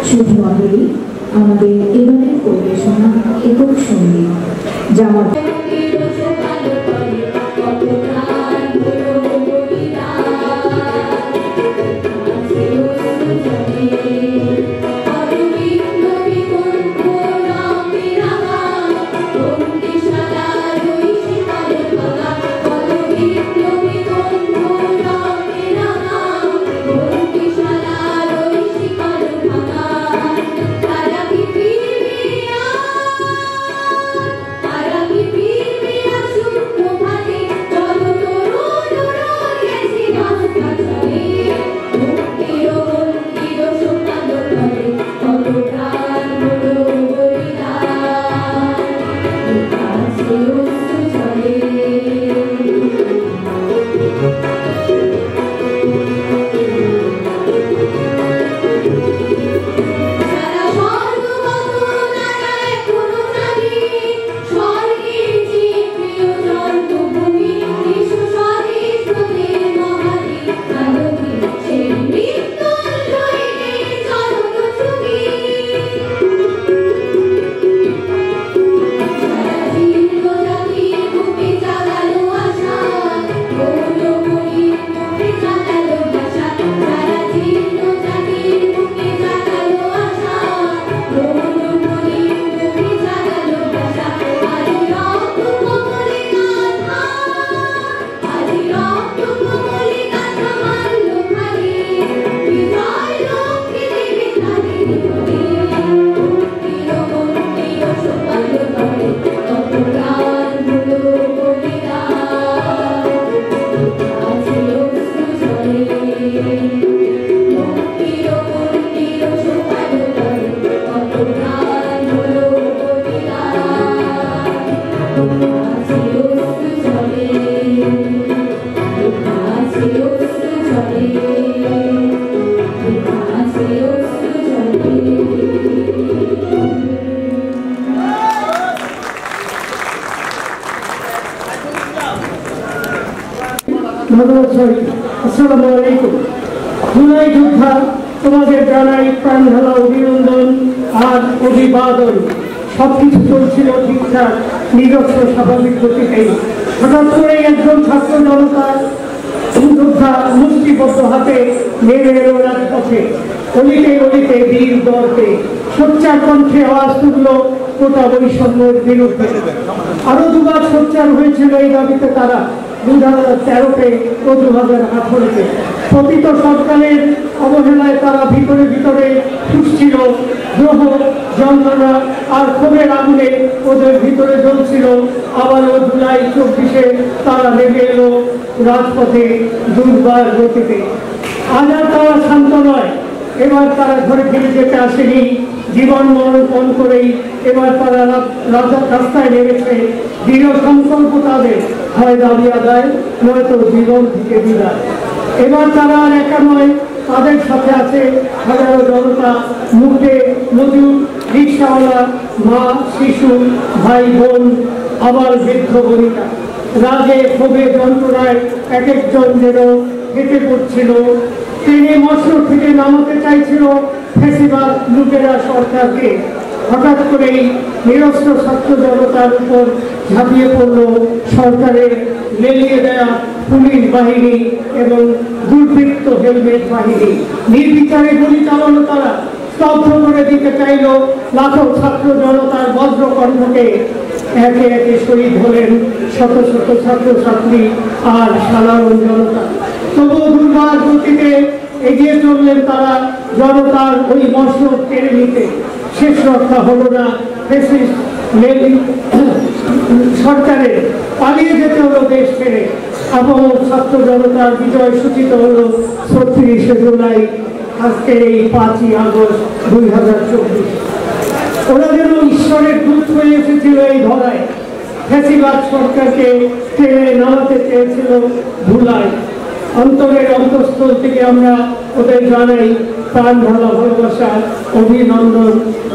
শুভমণ্ডলী আমাদের এবারের পরিবেশনা একক সঙ্গীত জামা Para vivir আসসালামু আলাইকুম। জুলাই যোদ্ধা, তোমাদের জানাই প্রাণ ঢালা অভিনন্দন আর অভিবাদন। সবকিছু চলছিল ঠিকঠাক, নিজস্ব স্বাভাবিক গতিতে। হঠাৎ করে একজন ছাত্র জনতার যোদ্ধা মুষ্টিবদ্ধ হাতে নেমে এলো রাজপথে। অলিতে অলিতে বীর দলকে সোচ্চার কণ্ঠে আওয়াজ তুলল কোটা বৈষম্যের বিরুদ্ধে। আরো দুবার সোচ্চার হয়েছিল এই দাবিতে তারা 2013-তে ও 2018-তে। পতিত সরকারের অবহেলায় তারা ভিতরে ভিতরে ফুসছিল দ্রোহ, যন্ত্রণা আর ক্ষোভের আগুনে ওদের ভিতরে জ্বলছিল। আবারও জুলাই 24-এ তারা নেমে এলো রাজপথে দুর্বার গতিতে। আজ আর তারা শান্ত নয়, এবার তারা ঘরে ফিরে যেতে আসেনি। জীবন মরণ পণ করেই এবার তারা রাস্তায় নেমেছে। দৃঢ় সংকল্প তাদের, হয় দাবি আদায়, নয়তো জীবন থেকে বিদায়। এবার তারা আর একা নয়, তাদের সাথে আছে হাজারো জনতা, মুখে মজুর, রিক্সাওয়ালা, মা, শিশু, ভাই বোন, আবার বৃদ্ধ বনিতা। রাগে ক্ষোভে যন্ত্রণায় এক একজন যেন হেঁটে পড়ছিল। ট্রেনে মশর থেকে নামাতে চাইছিল ফ্যাসিবাদ লুটেরা সরকারকে। হঠাৎ করেই নিরস্ত্র ছাত্র জনতার উপর ঝাঁপিয়ে পড়ল সরকারের লেলিয়ে দেয়া পুলিশ বাহিনী এবং দুর্বৃত্ত হেলমেট বাহিনী। নির্বিচারে গুলি চালানো তারা, স্তব্ধ করে দিতে চাইল লাখো ছাত্র জনতার বজ্রকণ্ঠকে। একে একে শহীদ হলেন শত শত ছাত্রছাত্রী আর সাধারণ জনতা। তবুও দুর্বার গতিতে এগিয়ে চললেন তারা জনতার ওই মশল কেড়ে নিতে। শেষ রক্ষা হলো না ফ্যাসিস্ট সরকারের, পালিয়ে যেতে হলো দেশ ছেড়ে। আবহ ছাত্র জনতার বিজয় সূচিত হলো 36শে জুলাই, আজকে এই 5ই আগস্ট 2024। ওরা যেন ঈশ্বরের দূত হয়ে এসেছিল এই ধরায়। ফ্যাসিবাদ সরকারকে টেনে নামাতে চেয়েছিল ধুলায়। অন্তরের অন্তঃস্থল থেকে আমরা ওদের জানাই প্রাণ ঢালা ভালোবাসা, অভিনন্দন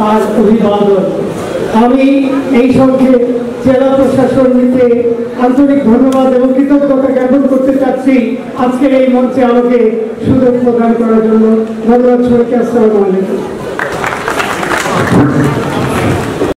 আর অভিবাদন। আমি এই সঙ্গে জেলা প্রশাসনকে আন্তরিক ধন্যবাদ এবং কৃতজ্ঞতা জ্ঞাপন করতে চাচ্ছি আজকের এই মঞ্চে আমাকে সুযোগ প্রদান করার জন্য। ধন্যবাদ সবাইকে। আসসালামু আলাইকুম।